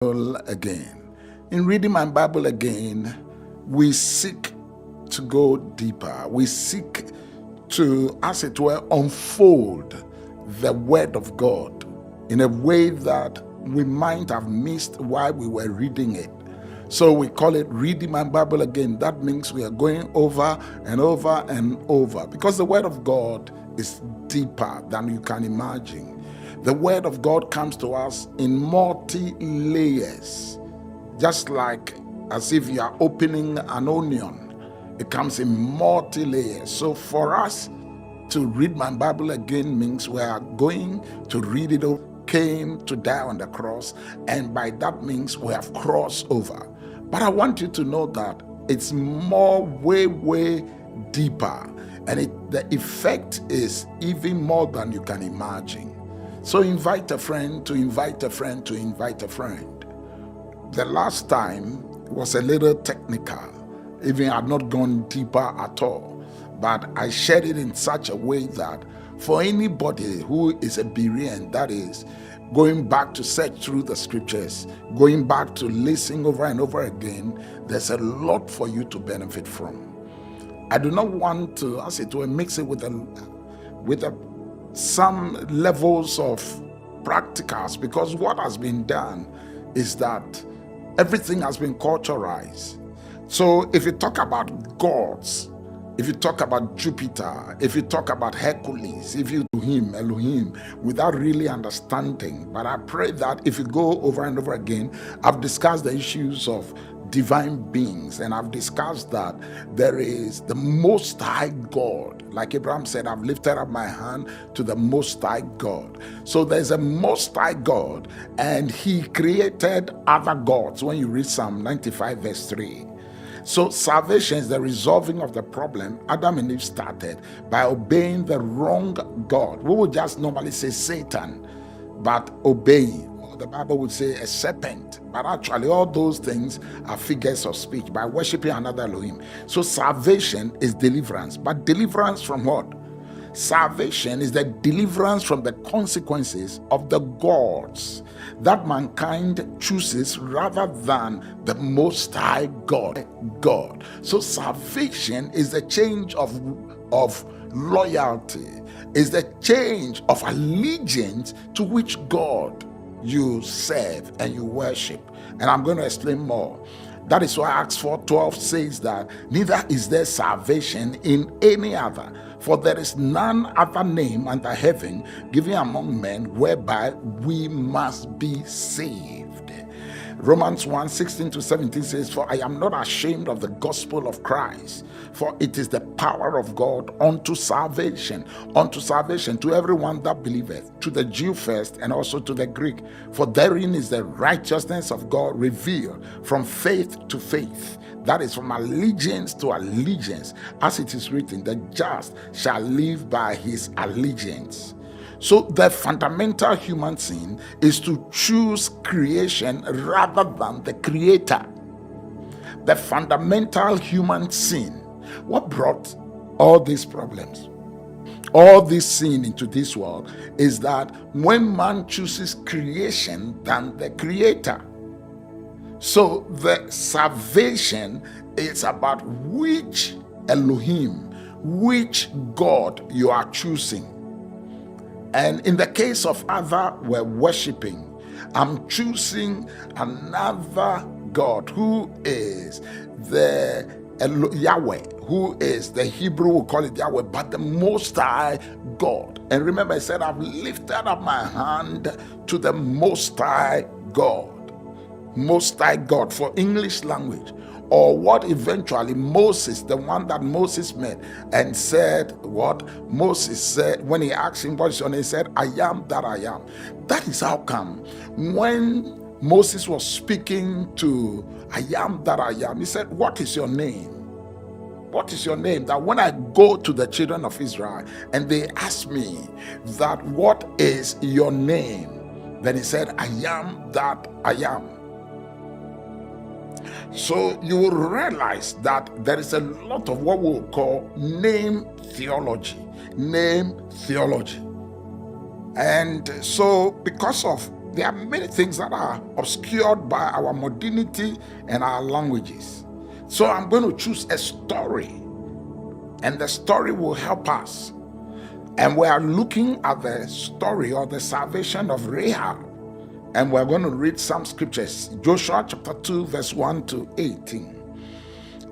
Again. In reading my Bible again, we seek to go deeper. We seek to, as it were, unfold the Word of God in a way that we might have missed while we were reading it. So we call it reading my Bible again. That means we are going over and over and over, because the Word of God is deeper than you can imagine. The Word of God comes to us in multi-layers, just like as if you are opening an onion. It comes in multi-layers. So for us to read my Bible again means we are going to read it over. Came to die on the cross, and by that means we have crossed over. But I want you to know that it's more, way deeper, and the effect is even more than you can imagine. So invite a friend to invite a friend to invite a friend. The last time was a little technical, even I had not gone deeper at all, but I shared it in such a way that for anybody who is a Berean, that is, going back to search through the scriptures, going back to listen over and over again, there's a lot for you to benefit from. I do not want to, as it were, mix it with some levels of practicals, because what has been done is that everything has been culturalized. So if you talk about gods, if you talk about Jupiter, if you talk about Hercules, if you do Elohim, without really understanding, but I pray that if you go over and over again, I've discussed the issues of divine beings, and I've discussed that there is the Most High God. Like Abraham said, I've lifted up my hand to the Most High God. So there's a Most High God, and he created other gods when you read Psalm 95 verse 3. So salvation is the resolving of the problem Adam and Eve started by obeying the wrong God. We would just normally say Satan, but obeying. The Bible would say a serpent, but actually all those things are figures of speech, by worshiping another Elohim. So salvation is deliverance, but deliverance from what? Salvation is the deliverance from the consequences of the gods that mankind chooses rather than the Most High God. So salvation is the change of loyalty, is the change of allegiance to which God you serve and you worship. And I'm going to explain more. That is why Acts 4:12 says that neither is there salvation in any other, for there is none other name under heaven given among men whereby we must be saved. Romans 1:16-17 says, for I am not ashamed of the gospel of Christ, for it is the power of God unto salvation to everyone that believeth, to the Jew first and also to the Greek. For therein is the righteousness of God revealed from faith to faith, that is, from allegiance to allegiance, as it is written, the just shall live by his allegiance. So the fundamental human sin is to choose creation rather than the creator. The fundamental human sin, what brought all these problems, all this sin into this world, is that when man chooses creation than the creator. So the salvation is about which Elohim, which God you are choosing. And in the case of other we're worshiping, I'm choosing another God who is the Yahweh, who is the Hebrew, we call it Yahweh, but the Most High God. And remember, I said, I've lifted up my hand to the Most High God. Most High God for English language, or what eventually Moses, the one that Moses met and said what Moses said when he asked him what is your name, he said, I am that I am. That is how come when Moses was speaking to I am that I am, he said, what is your name? What is your name? That when I go to the children of Israel and they ask me that what is your name, then he said, I am that I am. So you will realize that there is a lot of what we will call name theology. And so because of there are many things that are obscured by our modernity and our languages. So I'm going to choose a story, and the story will help us. And we are looking at the story or the salvation of Rahab. And we're going to read some scriptures. Joshua chapter 2, verse 1 to 18.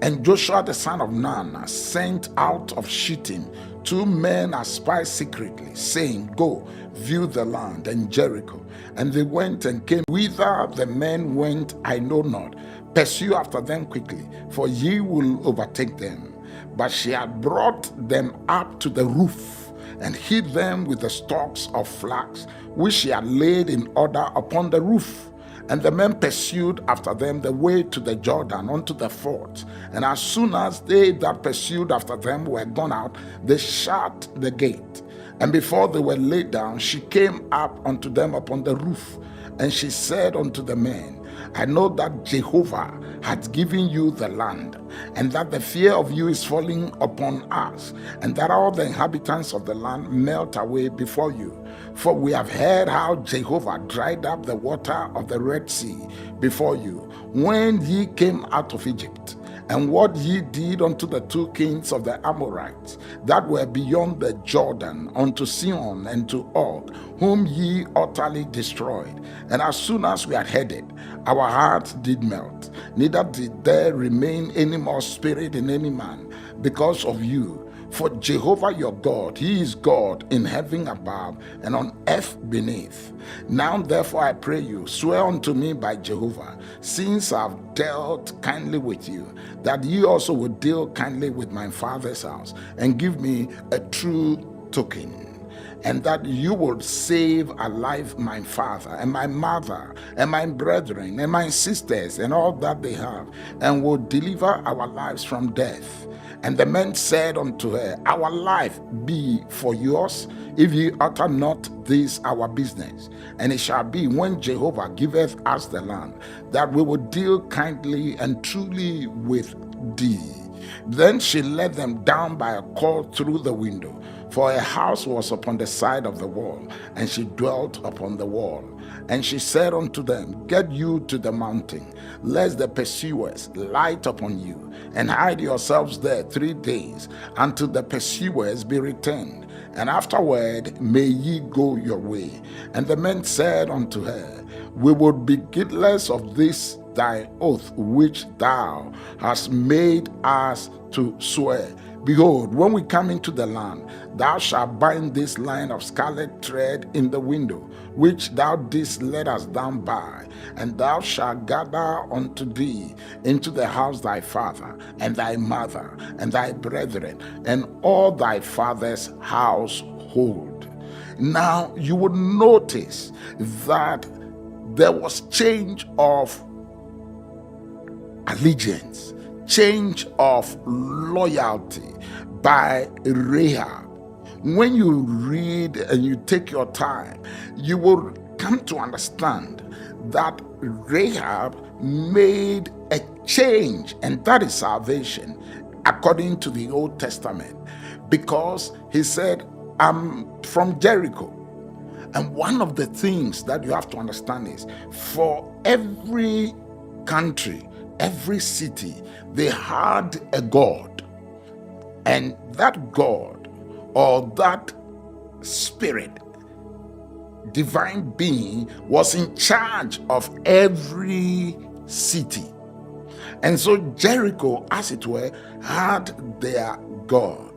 And Joshua the son of Nun sent out of Shittim 2 men as spies secretly, saying, Go, view the land and Jericho. And they went and came. Whither the men went, I know not. Pursue after them quickly, for ye will overtake them. But she had brought them up to the roof, and hid them with the stalks of flax, which she had laid in order upon the roof. And the men pursued after them the way to the Jordan unto the fort. And as soon as they that pursued after them were gone out, they shut the gate. And before they were laid down, she came up unto them upon the roof. And she said unto the men, I know that Jehovah hath given you the land, and that the fear of you is falling upon us, and that all the inhabitants of the land melt away before you. For we have heard how Jehovah dried up the water of the Red Sea before you, when ye came out of Egypt, and what ye did unto the 2 kings of the Amorites that were beyond the Jordan, unto Sihon and to Og, whom ye utterly destroyed. And as soon as we had heard it, our hearts did melt, neither did there remain any more spirit in any man because of you. For Jehovah your God, he is God in heaven above and on earth beneath. Now therefore I pray you, swear unto me by Jehovah, since I have dealt kindly with you, that ye also will deal kindly with my father's house, and give me a true token, and that you will save alive my father and my mother and my brethren and my sisters and all that they have, and will deliver our lives from death. And the men said unto her, Our life be for yours, if ye utter not this our business. And it shall be, when Jehovah giveth us the land, that we will deal kindly and truly with thee. Then she led them down by a cord through the window, for a house was upon the side of the wall, and she dwelt upon the wall. And she said unto them, Get you to the mountain, lest the pursuers light upon you, and hide yourselves there 3 days, until the pursuers be returned, and afterward may ye go your way. And the men said unto her, We would be guiltless of this thy oath which thou hast made us to swear. Behold, when we come into the land, thou shalt bind this line of scarlet thread in the window, which thou didst let us down by, and thou shalt gather unto thee into the house thy father, and thy mother, and thy brethren, and all thy father's household. Now you would notice that there was change of allegiance, change of loyalty by Rahab. When you read and you take your time, you will come to understand that Rahab made a change, and that is salvation according to the Old Testament, because he said, I'm from Jericho. And one of the things that you have to understand is, for every country, every city, they had a god, and that god, or that spirit, divine being, was in charge of every city. And so Jericho, as it were, had their god,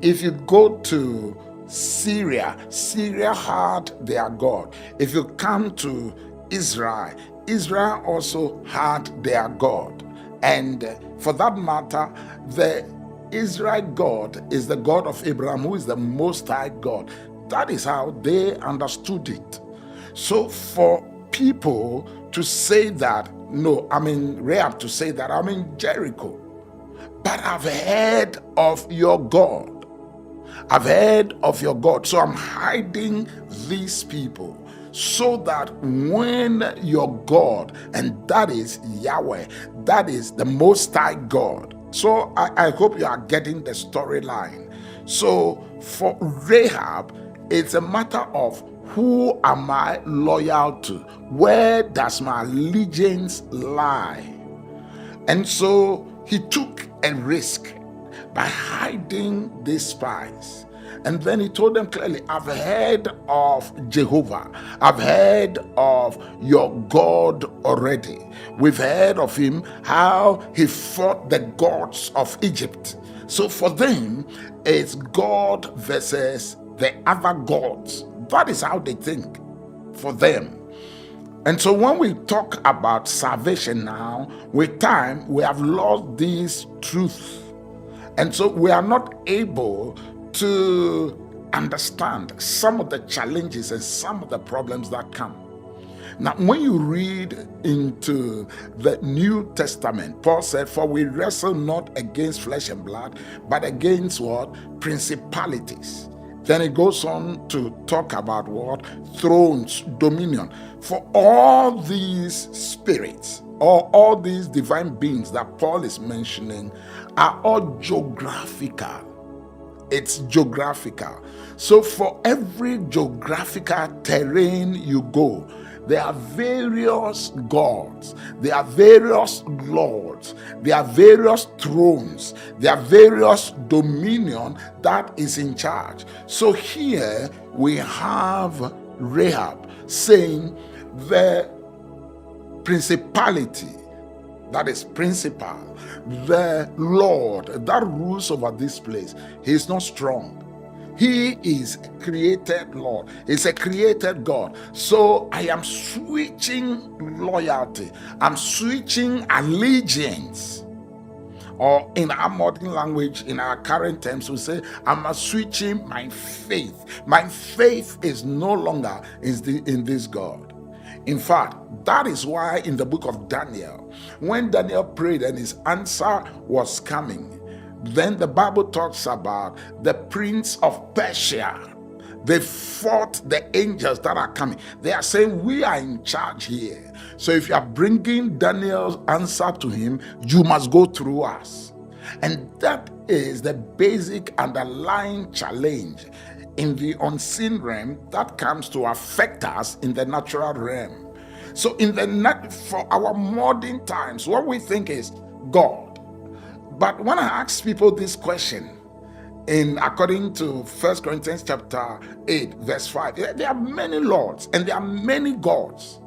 If you go to Syria, Syria had their god. If you come to Israel, Israel also had their god. And for that matter, the Israel God is the God of Abraham, who is the Most High God. That is how they understood it. So for people to say that, no, I mean Rahab to say that, I'm in Jericho, but I've heard of your God. I've heard of your God. So I'm hiding these people, so that when your God, and that is Yahweh, that is the Most High God. So I hope you are getting the storyline. So for Rahab, It's a matter of who am I loyal to? Where does my allegiance lie? And so he took a risk by hiding these spies. And then he told them clearly, I've heard of Jehovah. I've heard of your God already. We've heard of him, how he fought the gods of Egypt. So for them, it's God versus the other gods. That is how they think for them. And so when we talk about salvation now, with time, we have lost these truths. And so we are not able to understand some of the challenges and some of the problems that come. Now, when you read into the New Testament, Paul said, for we wrestle not against flesh and blood, but against what? Principalities. Then it goes on to talk about what? Thrones, dominion. For all these spirits, or all these divine beings that Paul is mentioning, are all geographical. It's geographical. So for every geographical terrain you go, there are various gods, there are various lords, there are various thrones, there are various dominion that is in charge. So here we have Rahab saying the principality, that is principal, the Lord that rules over this place, he is not strong. He is created Lord. He's a created God. So I am switching loyalty. I'm switching allegiance. Or in our modern language, in our current terms, we say, I'm switching my faith. My faith is no longer in this God. In fact, that is why in the book of Daniel, when Daniel prayed and his answer was coming, then the Bible talks about the prince of Persia. They fought the angels that are coming. They are saying, we are in charge here. So if you are bringing Daniel's answer to him, you must go through us. And that is the basic underlying challenge in the unseen realm that comes to affect us in the natural realm. So for our modern times, what we think is God. But when I ask people this question, according to 1 Corinthians chapter 8, verse 5, there are many lords and there are many gods.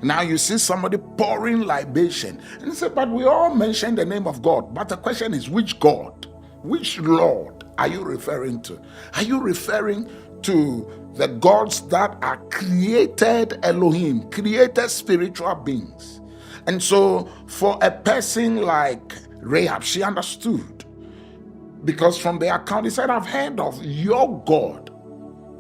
Now you see somebody pouring libation and say, but we all mention the name of God. But the question is, which God, which Lord are you referring to? Are you referring to the gods that are created Elohim, created spiritual beings? And so for a person like Rahab, she understood, because from the account he said, I've heard of your God.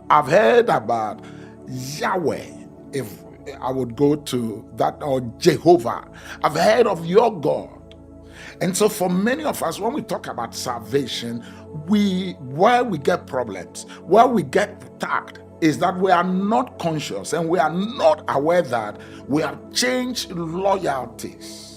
I've heard about Yahweh, if I would go to that, or Jehovah. I've heard of your God. And so for many of us, when we talk about salvation, where we get problems, where we get attacked, is that we are not conscious and we are not aware that we have changed loyalties.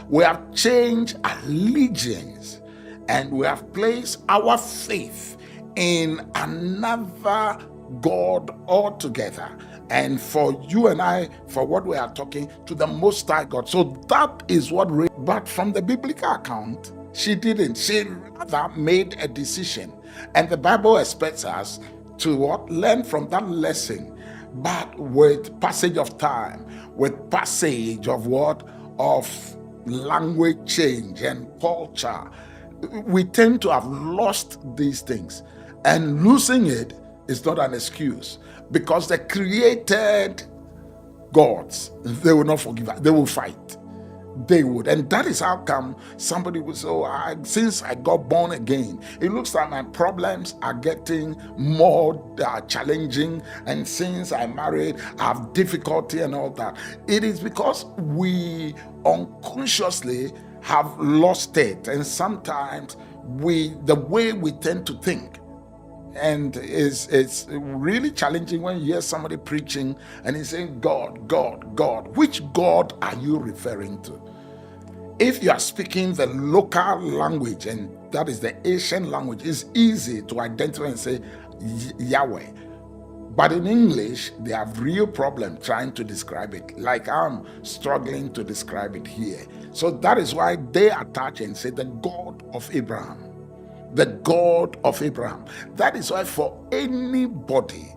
We have changed allegiance, and we have placed our faith in another God altogether. And for you and I, for what we are talking to, the Most High God. So that is what, but from the biblical account, she didn't. She rather made a decision. And the Bible expects us to what? Learn from that lesson, but with passage of time, with passage of what? Of language change and culture. We tend to have lost these things, and losing it is not an excuse, because the created gods, they will not forgive us. They will fight. They would. And that is how come somebody would say, since I got born again, it looks like my problems are getting more challenging, and since I married, I have difficulty and all that. It is because we unconsciously have lost it, and sometimes the way we tend to think. And it's really challenging when you hear somebody preaching and he's saying, God, God, God. Which God are you referring to? If you are speaking the local language, and that is the Asian language, it's easy to identify and say Yahweh. But in English, they have real problem trying to describe it, like I'm struggling to describe it here. So that is why they attach and say the God of Abraham. The God of Abraham. That is why for anybody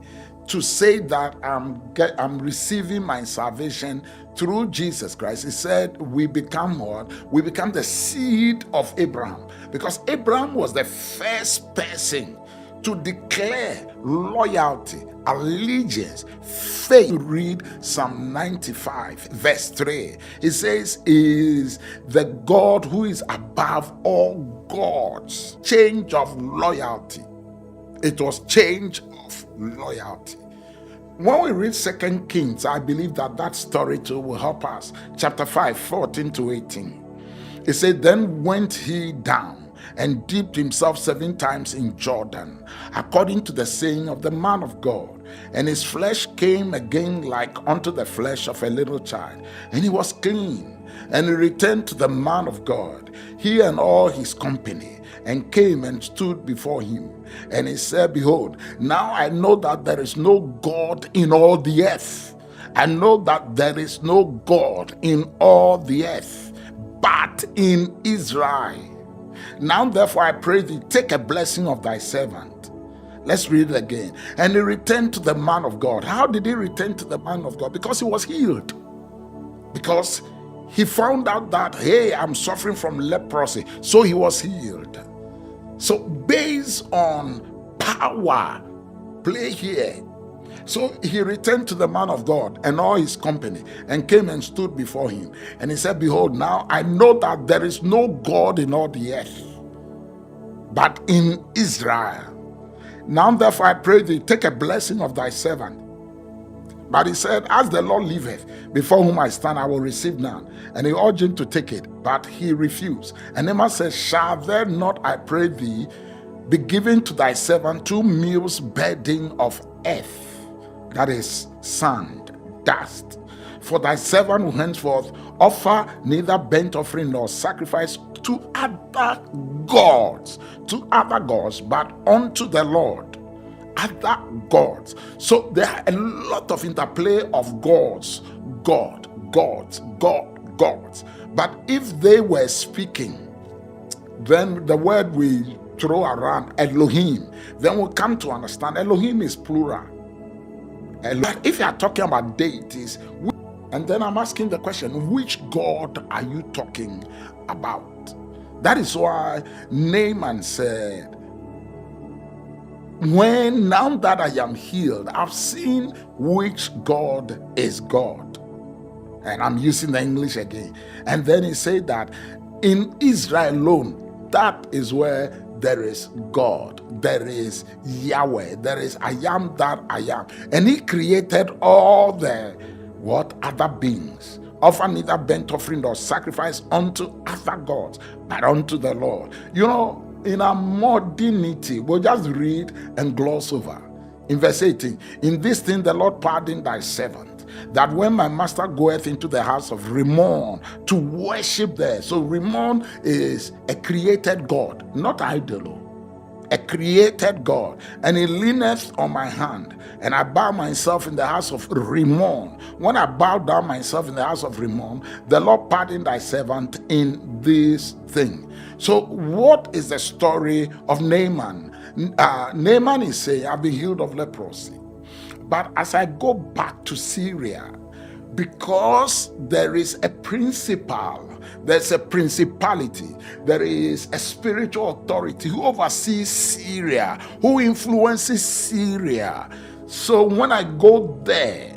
to say that I'm receiving my salvation through Jesus Christ, he said we become what? We become the seed of Abraham. Because Abraham was the first person to declare loyalty, allegiance, faith. Read Psalm 95, verse 3. It says, is the God who is above all gods. Change of loyalty. It was change of loyalty. When we read 2 Kings, I believe that story too will help us. Chapter 5, 14 to 18. It said, then went he down and dipped himself 7 times in Jordan, according to the saying of the man of God. And his flesh came again like unto the flesh of a little child, and he was clean. And he returned to the man of God, he and all his company, and came and stood before him. And he said, behold, now I know that there is no God in all the earth. I know that there is no God in all the earth, but in Israel. Now therefore I pray thee, take a blessing of thy servant. Let's read it again. And he returned to the man of God. How did he return to the man of God? Because he was healed. Because he found out that, hey, I'm suffering from leprosy. So he was healed. So based on power, play here. So he returned to the man of God and all his company, and came and stood before him. And he said, behold, now I know that there is no God in all the earth, but in Israel. Now therefore I pray thee, take a blessing of thy servant. But he said, as the Lord liveth, before whom I stand, I will receive none. And he urged him to take it, but he refused. And Naaman said, shall there not, I pray thee, be given to thy servant 2 mules bedding of earth, that is sand, dust? For thy servant will henceforth offer neither burnt offering nor sacrifice to other gods, but unto the Lord. Other gods. So there are a lot of interplay of gods. God, gods, God, gods. But if they were speaking, then the word we throw around, Elohim, then we come to understand Elohim is plural. But if you are talking about deities, and then I'm asking the question, which God are you talking about? That is why Naaman said, now that I am healed, I've seen which God is God. And I'm using the English again. And then he said that in Israel alone, that is where there is God, there is Yahweh, there is I am that I am. And he created all the other beings. Offer neither burnt offering or sacrifice unto other gods, but unto the Lord. You know, in our modernity, we'll just read and gloss over. In verse 18, in this thing the Lord pardoned thy servant, that when my master goeth into the house of Rimmon to worship there. So Rimmon is a created God, not idol, a created God. And he leaneth on my hand, and I bow myself in the house of Rimmon. When I bow down myself in the house of Rimmon, the Lord pardoned thy servant in this thing. So what is the story of Naaman? Naaman is saying, I've been healed of leprosy. But as I go back to Syria, because there is a principle, there's a principality, there is a spiritual authority who oversees Syria, who influences Syria. So when I go there,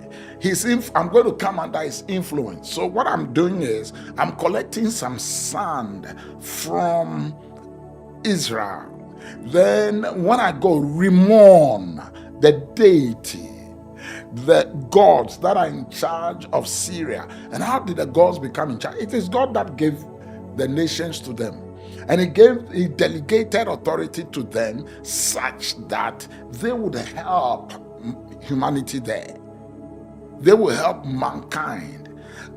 I'm going to come under his influence. So what I'm doing is I'm collecting some sand from Israel. Then when I go, Rimmon, the deity, the gods that are in charge of Syria. And how did the gods become in charge? It is God that gave the nations to them. And he delegated authority to them such that they would help humanity there. They will help mankind.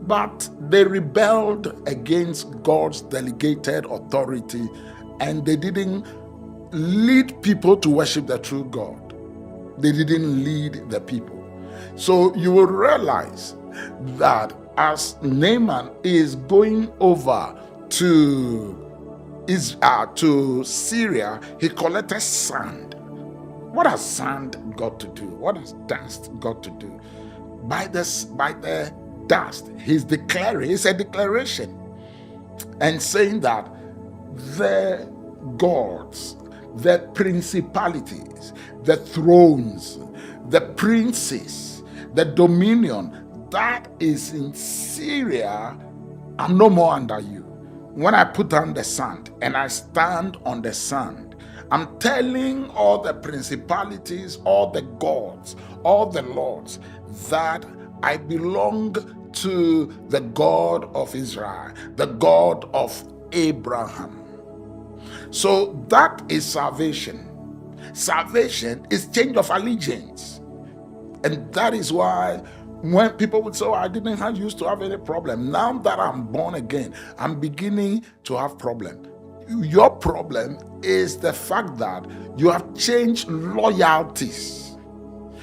But they rebelled against God's delegated authority, and they didn't lead people to worship the true God. They didn't lead the people. So you will realize that as Naaman is going over to Syria, he collected sand. What has sand got to do? What has dust got to do? By the dust, he's declaring, it's a declaration, and saying that the gods, the principalities, the thrones, the princes, the dominion that is in Syria are no more under you. When I put on the sand and I stand on the sand, I'm telling all the principalities, all the gods, all the lords that I belong to the God of Israel, the God of Abraham. So that is salvation. Salvation is change of allegiance. And that is why when people would say, oh, I didn't used to have any problem. Now that I'm born again, I'm beginning to have problem. Your problem is the fact that you have changed loyalties.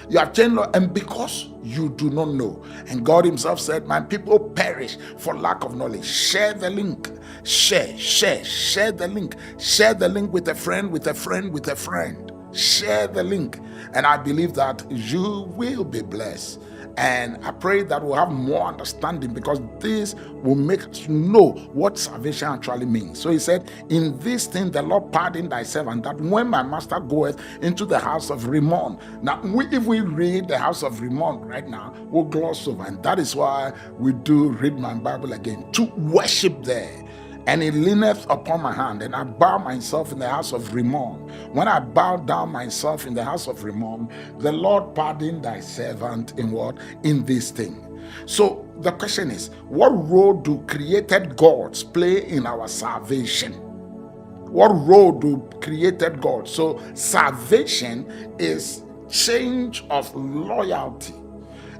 You have changed, and because you do not know. And God himself said, my people perish for lack of knowledge. Share the link. Share the link. Share the link with a friend, with a friend, with a friend. Share the link. And I believe that you will be blessed. And I pray that we'll have more understanding, because this will make us know what salvation actually means. So he said, in this thing the Lord pardoned thy servant, that when my master goeth into the house of Rimmon. Now, if we read the house of Rimmon right now, we'll gloss over. And that is why we do read my Bible again, to worship there. And he leaneth upon my hand, and I bow myself in the house of Rimmon. When I bow down myself in the house of Rimmon, the Lord pardoned thy servant in what? In this thing. So the question is, what role do created gods play in our salvation? What role do created gods? So salvation is change of loyalty.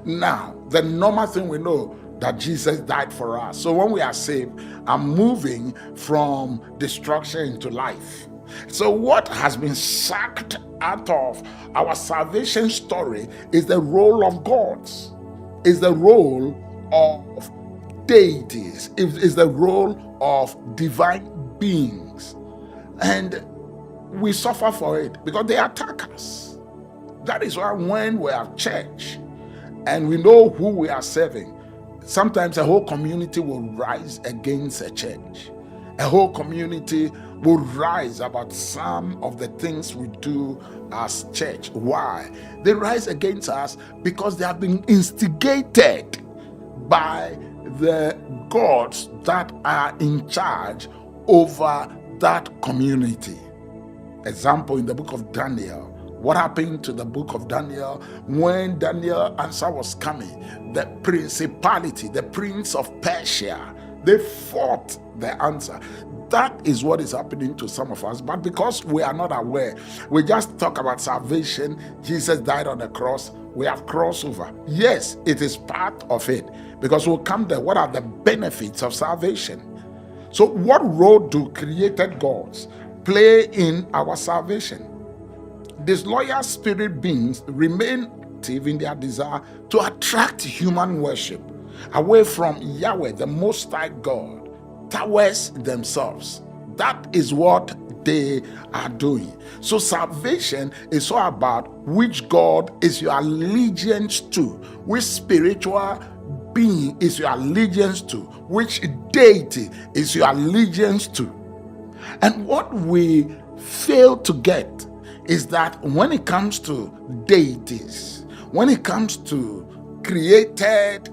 Now, the normal thing we know, that Jesus died for us. So when we are saved, I'm moving from destruction into life. So what has been sucked out of our salvation story is the role of gods, is the role of deities, is the role of divine beings. And we suffer for it because they attack us. That is why when we have church and we know who we are serving, sometimes a whole community will rise against a church. A whole community will rise about some of the things we do as church. Why? They rise against us because they have been instigated by the gods that are in charge over that community. Example, in the book of Daniel, what happened to the book of Daniel when Daniel's answer was coming? The principality, the prince of Persia, they fought the answer. That is what is happening to some of us. But because we are not aware, we just talk about salvation. Jesus died on the cross. We have crossover. Yes, it is part of it, because we'll come there. What are the benefits of salvation? So what role do created gods play in our salvation? Disloyal spirit beings remain active in their desire to attract human worship away from Yahweh, the Most High God, towards themselves. That is what they are doing. So salvation is all about which God is your allegiance to, which spiritual being is your allegiance to, which deity is your allegiance to. And what we fail to get is that when it comes to deities, when it comes to created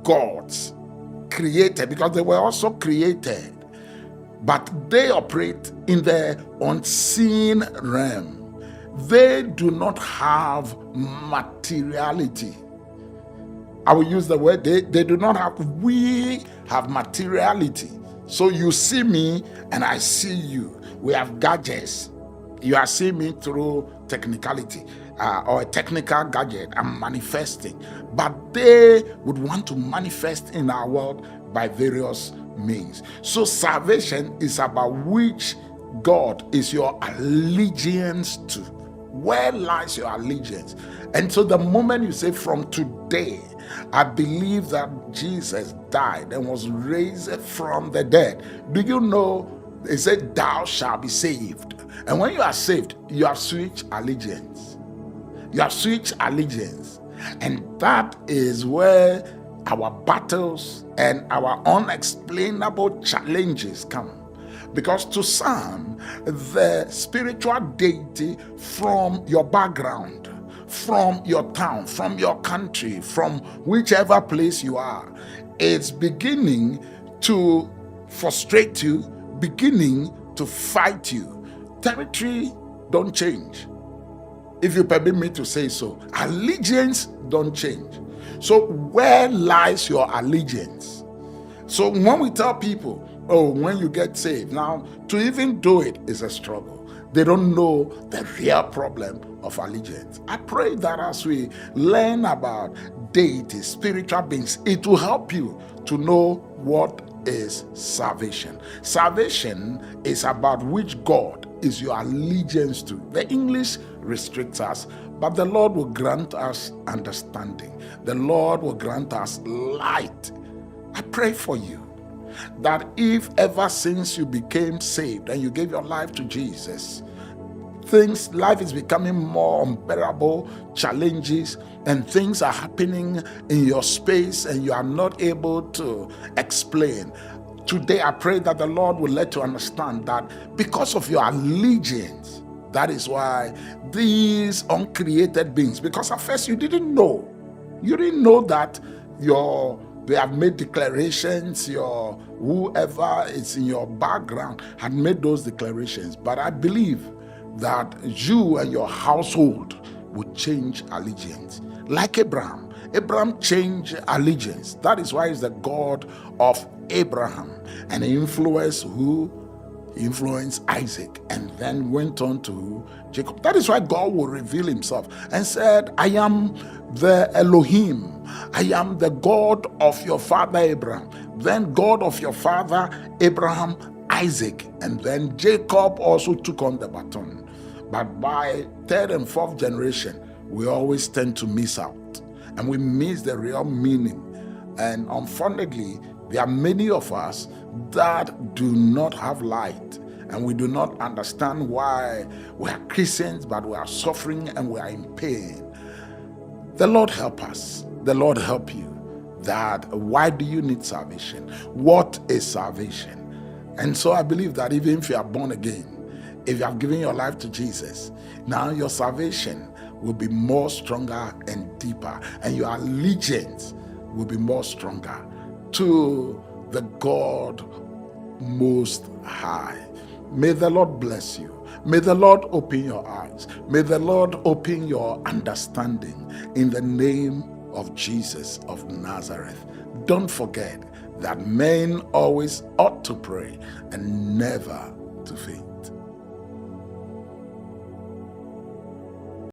gods, created because they were also created, but they operate in the unseen realm. They do not have materiality. I will use the word they do not have. We have materiality. So you see me and I see you. We have gadgets. You are seeing me through technicality or a technical gadget. I'm manifesting. But they would want to manifest in our world by various means. So salvation is about which God is your allegiance to. Where lies your allegiance? And so the moment you say, from today, I believe that Jesus died and was raised from the dead. Do you know, they said, thou shalt be saved. And when you are saved, you have switched allegiance. You have switched allegiance. And that is where our battles and our unexplainable challenges come. Because to some, the spiritual deity from your background, from your town, from your country, from whichever place you are, is beginning to frustrate you, beginning to fight you. Territory don't change, if you permit me to say so. Allegiance don't change. So where lies your allegiance? So when we tell people, oh, when you get saved, now to even do it is a struggle. They don't know the real problem of allegiance. I pray that as we learn about deities, spiritual beings, it will help you to know what is salvation. Salvation is about which God is your allegiance to. The English restricts us, but the Lord will grant us understanding. The Lord will grant us light. I pray for you that if ever since you became saved and you gave your life to Jesus, life is becoming more unbearable, challenges, and things are happening in your space and you are not able to explain. Today, I pray that the Lord will let you understand that because of your allegiance, that is why these uncreated beings, because at first you didn't know that they have made declarations, your whoever is in your background had made those declarations. But I believe that you and your household would change allegiance. Like Abraham. Abraham changed allegiance. That is why he's the God of Abraham. And he influenced who? He influenced Isaac and then went on to Jacob. That is why God will reveal himself and said, I am the Elohim. I am the God of your father Abraham. Then God of your father Abraham, Isaac. And then Jacob also took on the baton. But by third and fourth generation, we always tend to miss out. And we miss the real meaning. And unfortunately, there are many of us that do not have light, and we do not understand why we are Christians, but we are suffering and we are in pain. The Lord help us. The Lord help you. That why do you need salvation? What is salvation? And so I believe that even if you are born again, if you have given your life to Jesus, now your salvation will be more stronger and deeper, and your allegiance will be more stronger to the God Most High. May the Lord bless you. May the Lord open your eyes. May the Lord open your understanding in the name of Jesus of Nazareth. Don't forget that men always ought to pray and never to faint.